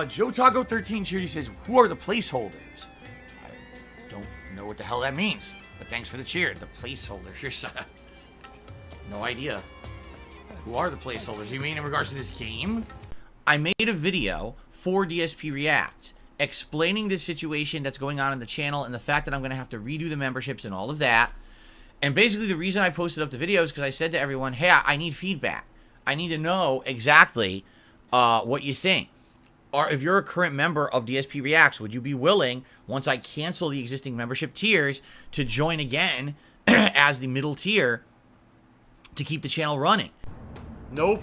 Joe Taco 13 Shooty says, who are the placeholders? I don't know what the hell that means, but thanks for the cheer. The placeholders. No idea. Who are the placeholders? You mean in regards to this game? I made a video for DSP Reacts explaining the situation that's going on in the channel and the fact that I'm going to have to redo the memberships and all of that. And basically the reason I posted up the video is because I said to everyone, hey, I need feedback. I need to know exactly what you think. Or if you're a current member of DSP Reacts, would you be willing, once I cancel the existing membership tiers, to join again as the middle tier to keep the channel running? Nope.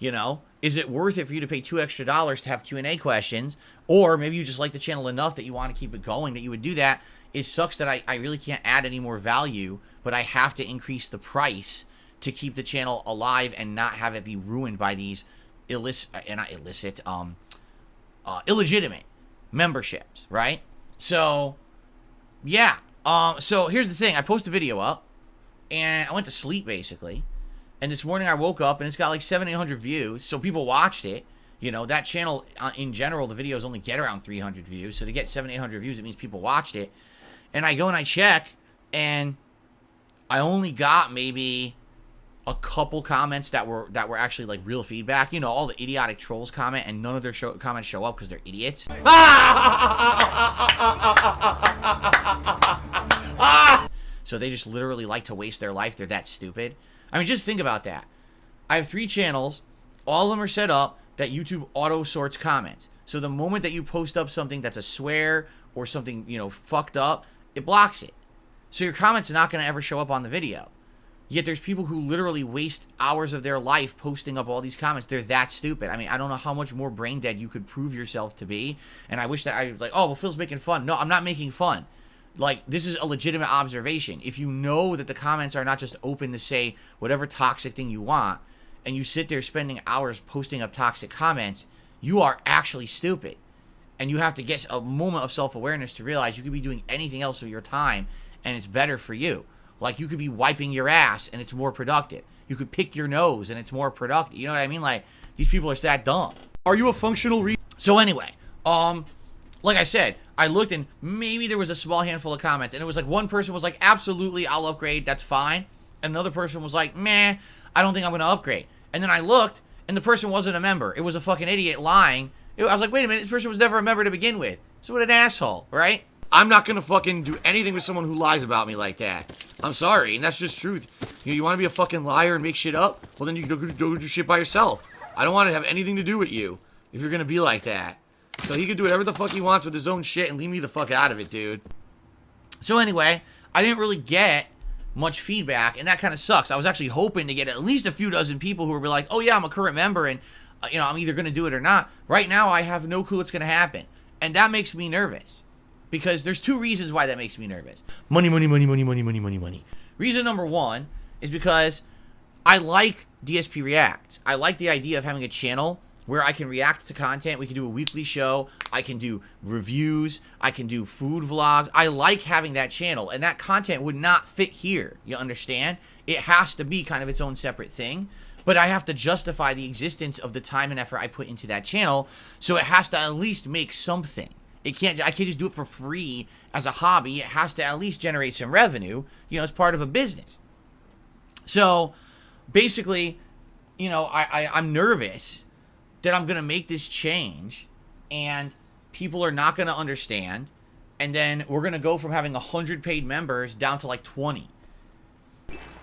You know, is it worth it for you to pay $2 extra to have Q&A questions? Or maybe you just like the channel enough that you want to keep it going, that you would do that. It sucks that I really can't add any more value, but I have to increase the price to keep the channel alive and not have it be ruined by these illegitimate memberships, right? So, yeah. So here's the thing. I posted a video up, and I went to sleep, basically. And this morning I woke up, and it's got like 700-800 views, so people watched it. You know, that channel, in general, the videos only get around 300 views. So to get 700-800 views, it means people watched it. And I go and I check, and I only got maybe a couple comments that were actually like real feedback. You know, all the idiotic trolls comment, and none of their comments show up because they're idiots. So they just literally like to waste their life. They're that stupid. I mean, just think about that. I have 3 channels. All of them are set up that YouTube auto sorts comments. So the moment that you post up something that's a swear or something, you know, fucked up, it blocks it. So your comment's not going to ever show up on the video. Yet there's people who literally waste hours of their life posting up all these comments. They're that stupid. I mean, I don't know how much more brain dead you could prove yourself to be. And I wish that I was like, oh, well, Phil's making fun. No, I'm not making fun. Like, this is a legitimate observation. If you know that the comments are not just open to say whatever toxic thing you want, and you sit there spending hours posting up toxic comments, you are actually stupid. And you have to get a moment of self-awareness to realize you could be doing anything else with your time, and it's better for you. Like, you could be wiping your ass, and it's more productive. You could pick your nose, and it's more productive. You know what I mean? Like, these people are that dumb. Are you a functional So anyway, like I said, I looked, and maybe there was a small handful of comments, and it was like one person was like, absolutely, I'll upgrade, that's fine. And another person was like, meh, I don't think I'm going to upgrade. And then I looked, and the person wasn't a member. It was a fucking idiot lying. I was like, wait a minute, this person was never a member to begin with. So what an asshole, right? I'm not going to fucking do anything with someone who lies about me like that. I'm sorry, and that's just truth. You want to be a fucking liar and make shit up? Well, then you go do shit by yourself. I don't want to have anything to do with you if you're going to be like that. So he can do whatever the fuck he wants with his own shit and leave me the fuck out of it, dude. So anyway, I didn't really get much feedback, and that kind of sucks. I was actually hoping to get at least a few dozen people who were like, oh yeah, I'm a current member, and you know, I'm either going to do it or not. Right now, I have no clue what's going to happen, and that makes me nervous. Because there's 2 reasons why that makes me nervous. Money, money, money, money, money, money, money, money. Reason number 1 is because I like DSP Reacts. I like the idea of having a channel where I can react to content. We can do a weekly show. I can do reviews. I can do food vlogs. I like having that channel, and that content would not fit here. You understand? It has to be kind of its own separate thing, but I have to justify the existence of the time and effort I put into that channel, so it has to at least make something. I can't just do it for free as a hobby. It has to at least generate some revenue, you know, as part of a business. So basically, you know, I'm nervous that I'm going to make this change and people are not going to understand. And then we're going to go from having 100 paid members down to like 20.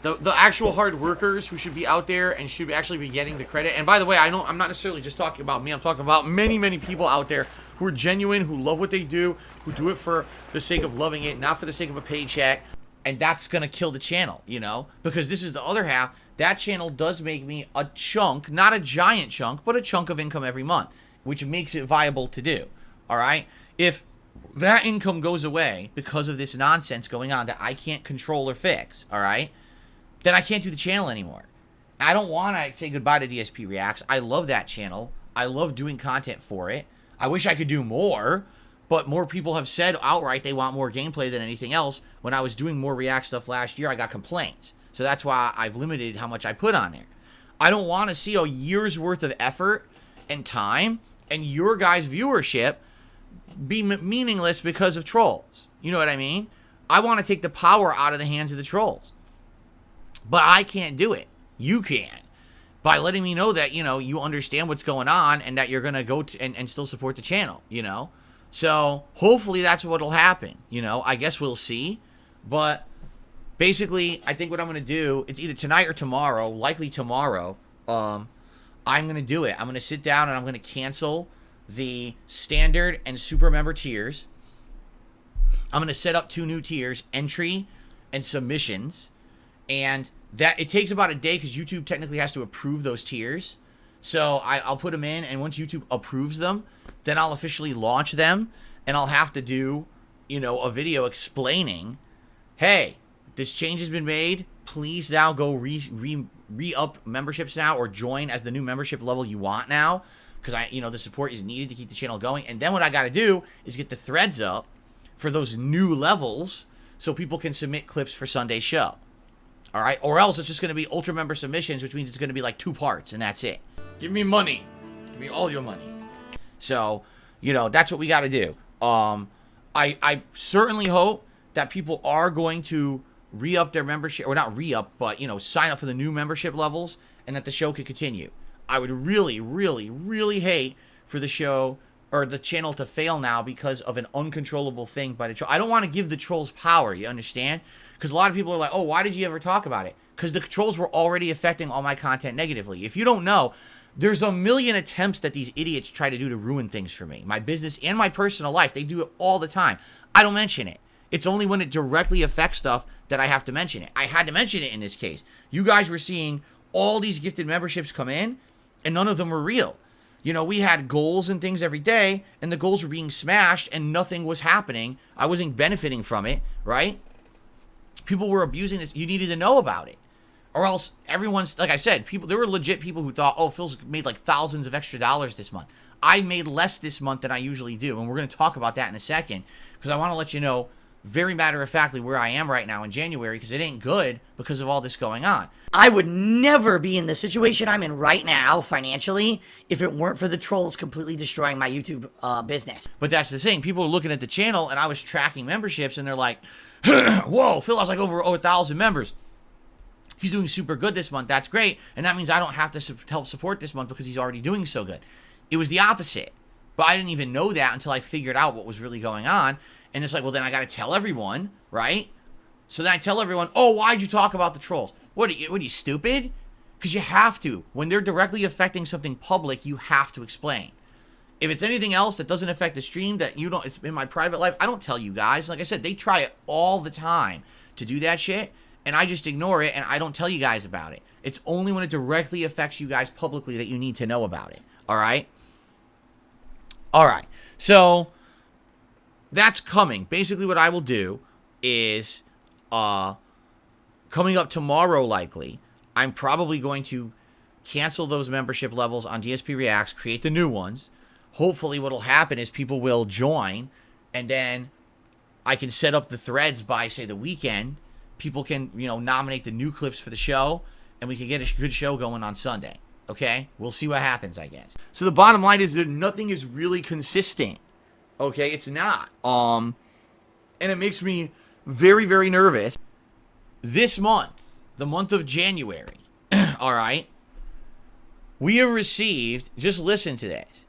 The actual hard workers who should be out there and should actually be getting the credit. And by the way, I'm not necessarily just talking about me. I'm talking about many, many people out there who are genuine, who love what they do, who do it for the sake of loving it, not for the sake of a paycheck. And that's going to kill the channel, you know? Because this is the other half. That channel does make me a chunk, not a giant chunk, but a chunk of income every month, which makes it viable to do, all right? If that income goes away because of this nonsense going on that I can't control or fix, all right, then I can't do the channel anymore. I don't want to say goodbye to DSP Reacts. I love that channel. I love doing content for it. I wish I could do more, but more people have said outright they want more gameplay than anything else. When I was doing more React stuff last year, I got complaints. So that's why I've limited how much I put on there. I don't want to see a year's worth of effort and time and your guys' viewership be meaningless because of trolls. You know what I mean? I want to take the power out of the hands of the trolls. But I can't do it. You can. By letting me know that, you understand what's going on and that you're going to go and still support the channel, So, hopefully that's what'll happen, I guess we'll see. But, basically, I think what I'm going to do, it's either tonight or tomorrow, likely tomorrow, I'm going to do it. I'm going to sit down and I'm going to cancel the standard and super member tiers. I'm going to set up 2 new tiers, entry and submissions. And that it takes about a day because YouTube technically has to approve those tiers. So I'll put them in, and once YouTube approves them, then I'll officially launch them, and I'll have to do, a video explaining, hey, this change has been made. Please now go re-up memberships now, or join as the new membership level you want now, because the support is needed to keep the channel going. And then what I got to do is get the threads up for those new levels so people can submit clips for Sunday's show. All right? Or else it's just going to be ultra member submissions, which means it's going to be like 2 parts, and that's it. Give me money. Give me all your money. So, that's what we got to do. I certainly hope that people are going to re-up their membership, or not re-up, but, sign up for the new membership levels, and that the show could continue. I would really, really, really hate for the show or the channel to fail now because of an uncontrollable thing by the troll. I don't want to give the trolls power, you understand? Because a lot of people are like, oh, why did you ever talk about it? Because the trolls were already affecting all my content negatively. If you don't know, there's a million attempts that these idiots try to do to ruin things for me. My business and my personal life, they do it all the time. I don't mention it. It's only when it directly affects stuff that I have to mention it. I had to mention it in this case. You guys were seeing all these gifted memberships come in, and none of them were real. We had goals and things every day, and the goals were being smashed, and nothing was happening. I wasn't benefiting from it, right? People were abusing this. You needed to know about it. Or else everyone's, like I said, there were legit people who thought, oh, Phil's made like thousands of extra dollars this month. I made less this month than I usually do, and we're going to talk about that in a second, because I want to let you know very matter-of-factly where I am right now in January, because it ain't good because of all this going on. I would never be in the situation I'm in right now financially if it weren't for the trolls completely destroying my YouTube business. But that's the thing. People are looking at the channel, and I was tracking memberships, and they're like, whoa, Phil has like over 1,000 members. He's doing super good this month. That's great. And that means I don't have to help support this month because he's already doing so good. It was the opposite. But I didn't even know that until I figured out what was really going on. And it's like, well, then I got to tell everyone, right? So then I tell everyone, oh, why'd you talk about the trolls? What are you stupid? Because you have to. When they're directly affecting something public, you have to explain. If it's anything else that doesn't affect the stream, that you don't, it's in my private life, I don't tell you guys. Like I said, they try it all the time to do that shit, and I just ignore it, and I don't tell you guys about it. It's only when it directly affects you guys publicly that you need to know about it. All right? All right. So that's coming. Basically what I will do is coming up tomorrow likely, I'm probably going to cancel those membership levels on DSP Reacts, create the new ones. Hopefully what will happen is people will join, and then I can set up the threads by, say, the weekend. People can, nominate the new clips for the show, and we can get a good show going on Sunday. Okay? We'll see what happens, I guess. So the bottom line is that nothing is really consistent. Okay? It's not. And it makes me very, very nervous. This month, the month of January, all right, we have received, just listen to this,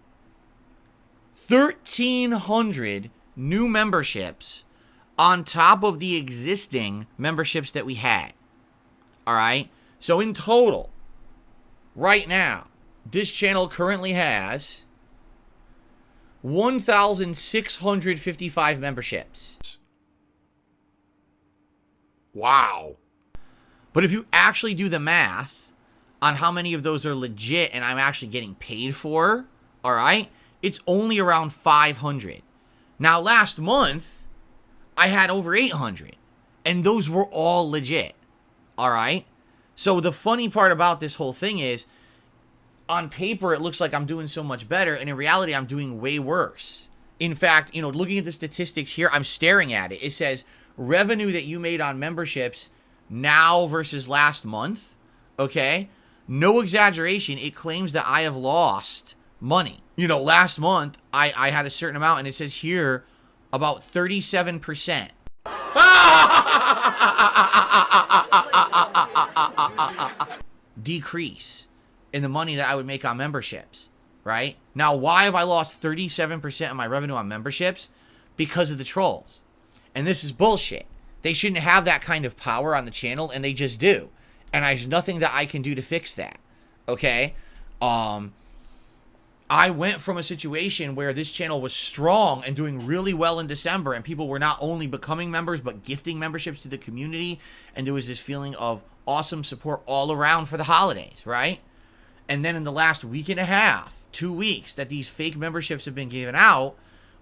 1,300 new memberships on top of the existing memberships that we had. All right? So in total, right now, this channel currently has 1,655 memberships. Wow. But if you actually do the math on how many of those are legit and I'm actually getting paid for, all right, it's only around 500. Now, last month, I had over 800, and those were all legit, all right? So the funny part about this whole thing is, on paper, it looks like I'm doing so much better, and in reality, I'm doing way worse. In fact, looking at the statistics here, I'm staring at it. It says, revenue that you made on memberships now versus last month, okay? No exaggeration, it claims that I have lost money. You know, last month, I had a certain amount, and it says here about 37%. Decrease in the money that I would make on memberships, right? Now, why have I lost 37% of my revenue on memberships? Because of the trolls. And this is bullshit. They shouldn't have that kind of power on the channel, and they just do. And there's nothing that I can do to fix that, okay? I went from a situation where this channel was strong and doing really well in December, and people were not only becoming members, but gifting memberships to the community, and there was this feeling of awesome support all around for the holidays, right? And then in the last week and a half, 2 weeks, that these fake memberships have been given out,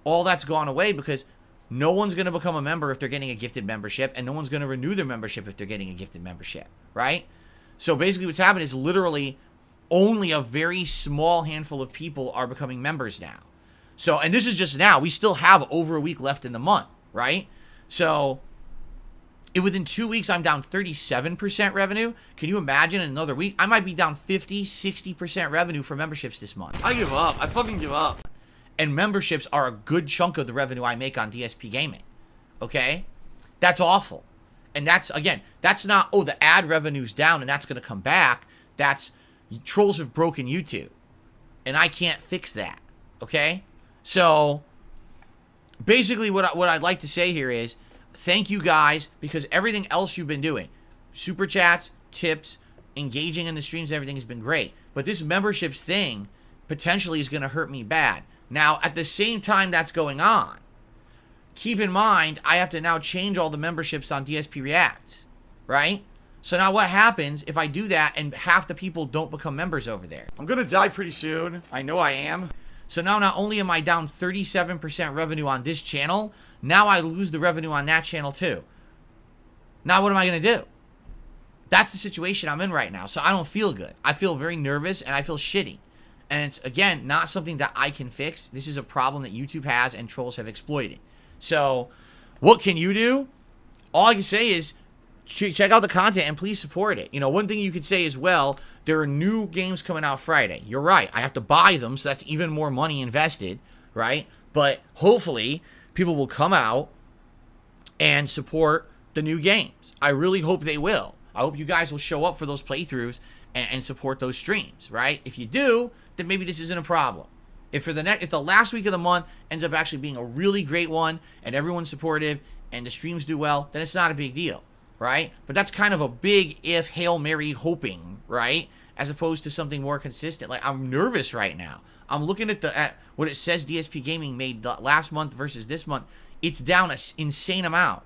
all that's gone away because no one's going to become a member if they're getting a gifted membership, and no one's going to renew their membership if they're getting a gifted membership, right? So basically what's happened is literally only a very small handful of people are becoming members now. So, and this is just now. We still have over a week left in the month, right? So, if within 2 weeks I'm down 37% revenue, can you imagine in another week? I might be down 50, 60% revenue for memberships this month. I give up. I fucking give up. And memberships are a good chunk of the revenue I make on DSP Gaming. Okay? That's awful. And that's, again, that's not, oh, the ad revenue's down and that's going to come back. That's, trolls have broken YouTube. And I can't fix that. Okay? So, basically what I'd like to say here is, thank you guys, because everything else you've been doing, super chats, tips, engaging in the streams, everything has been great. But this memberships thing potentially is going to hurt me bad. Now, at the same time that's going on, keep in mind, I have to now change all the memberships on DSP Reacts, right? So now what happens if I do that and half the people don't become members over there? I'm going to die pretty soon. I know I am. So now not only am I down 37% revenue on this channel, now I lose the revenue on that channel too. Now what am I going to do? That's the situation I'm in right now. So I don't feel good. I feel very nervous and I feel shitty. And it's, again, not something that I can fix. This is a problem that YouTube has and trolls have exploited. So what can you do? All I can say is check out the content and please support it. You know, one thing you could say as well, there are new games coming out Friday. You're right. I have to buy them, so that's even more money invested, right? But hopefully people will come out and support the new games. I really hope they will. I hope you guys will show up for those playthroughs and support those streams, right? If you do, then maybe this isn't a problem. If the last week of the month ends up actually being a really great one and everyone's supportive and the streams do well, then it's not a big deal, right? But that's kind of a big if Hail Mary hoping, right? As opposed to something more consistent. Like, I'm nervous right now. I'm looking at what it says DSP Gaming made last month versus this month. It's down an insane amount.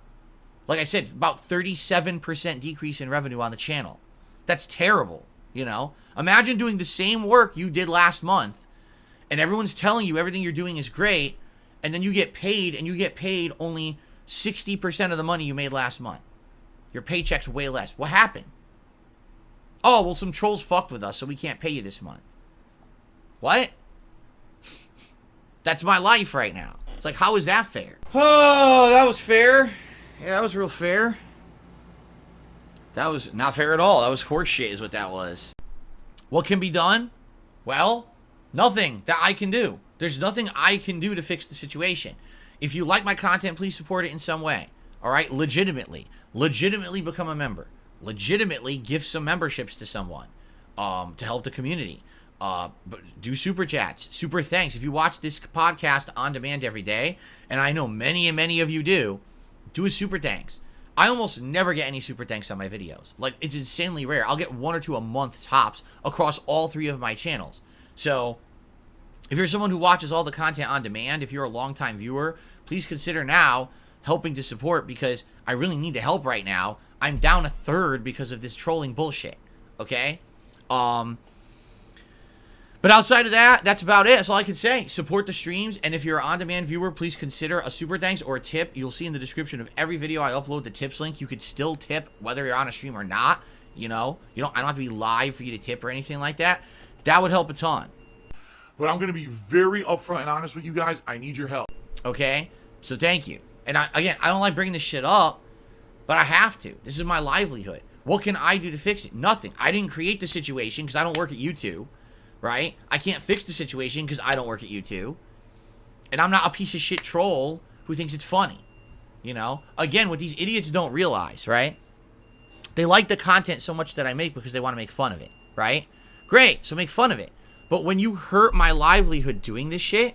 Like I said, about 37% decrease in revenue on the channel. That's terrible, you know? Imagine doing the same work you did last month, and everyone's telling you everything you're doing is great, and then you get paid, and you get paid only 60% of the money you made last month. Your paycheck's way less. What happened? Oh, well, some trolls fucked with us, so we can't pay you this month. What? That's my life right now. It's like, how is that fair? Oh, that was fair. Yeah, that was real fair. That was not fair at all. That was horse shit is what that was. What can be done? Well, nothing that I can do. There's nothing I can do to fix the situation. If you like my content, please support it in some way. All right? Legitimately. Legitimately become a member. Legitimately give some memberships to someone to help the community. But do super chats, super thanks. If you watch this podcast on demand every day, and I know many and many of you do a super thanks. I almost never get any super thanks on my videos. Like, it's insanely rare. I'll get 1 or 2 a month tops across all 3 of my channels. So, if you're someone who watches all the content on demand, if you're a longtime viewer, please consider now helping to support, because I really need the help right now. I'm down 1/3 because of this trolling bullshit. Okay? But outside of that, that's about it. That's all I can say. Support the streams, and if you're an on-demand viewer, please consider a super thanks or a tip. You'll see in the description of every video I upload the tips link. You could still tip whether you're on a stream or not. You know, I don't have to be live for you to tip or anything like that. That would help a ton. But I'm going to be very upfront and honest with you guys. I need your help. Okay? So thank you. And again, I don't like bringing this shit up, but I have to. This is my livelihood. What can I do to fix it? Nothing. I didn't create the situation because I don't work at YouTube. right? I can't fix the situation because I don't work at YouTube. And I'm not a piece of shit troll who thinks it's funny. You know? Again, what these idiots don't realize, right? They like the content so much that I make because they want to make fun of it, right? Great, so make fun of it. But when you hurt my livelihood doing this shit,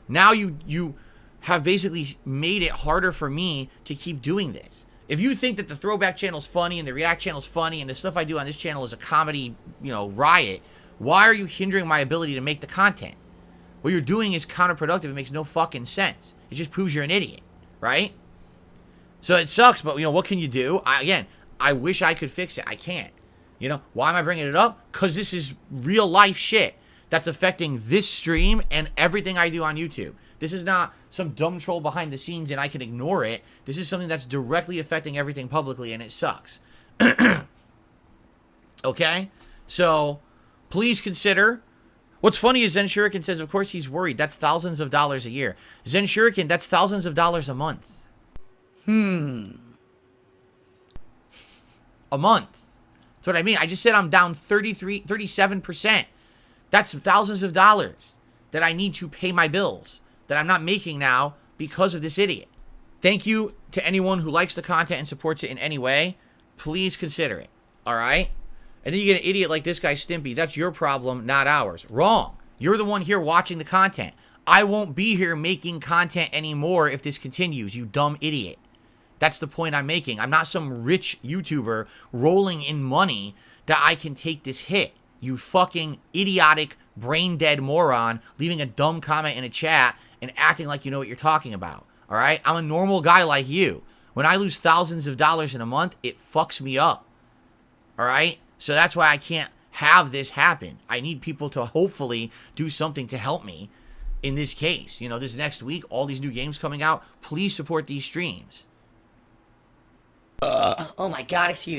now you have basically made it harder for me to keep doing this. If you think that the Throwback channel's funny and the React channel's funny and the stuff I do on this channel is a comedy, riot, why are you hindering my ability to make the content? What you're doing is counterproductive. It makes no fucking sense. It just proves you're an idiot, right? So it sucks, but, what can you do? I wish I could fix it. I can't. Why am I bringing it up? Because this is real life shit that's affecting this stream and everything I do on YouTube. This is not some dumb troll behind the scenes and I can ignore it. This is something that's directly affecting everything publicly and it sucks. Okay? So, please consider. What's funny is Zen Shuriken says, of course he's worried. That's thousands of dollars a year. Zen Shuriken, that's thousands of dollars a month. A month. That's what I mean. I just said I'm down 37%. That's thousands of dollars that I need to pay my bills that I'm not making now because of this idiot. Thank you to anyone who likes the content and supports it in any way. Please consider it. All right? And then you get an idiot like this guy, Stimpy. That's your problem, not ours. Wrong. You're the one here watching the content. I won't be here making content anymore if this continues, you dumb idiot. That's the point I'm making. I'm not some rich YouTuber rolling in money that I can take this hit. You fucking idiotic, brain-dead moron leaving a dumb comment in a chat and acting like you know what you're talking about. All right? I'm a normal guy like you. When I lose thousands of dollars in a month, it fucks me up. All right? So that's why I can't have this happen. I need people to hopefully do something to help me in this case. This next week, all these new games coming out. Please support these streams. Oh my god, excuse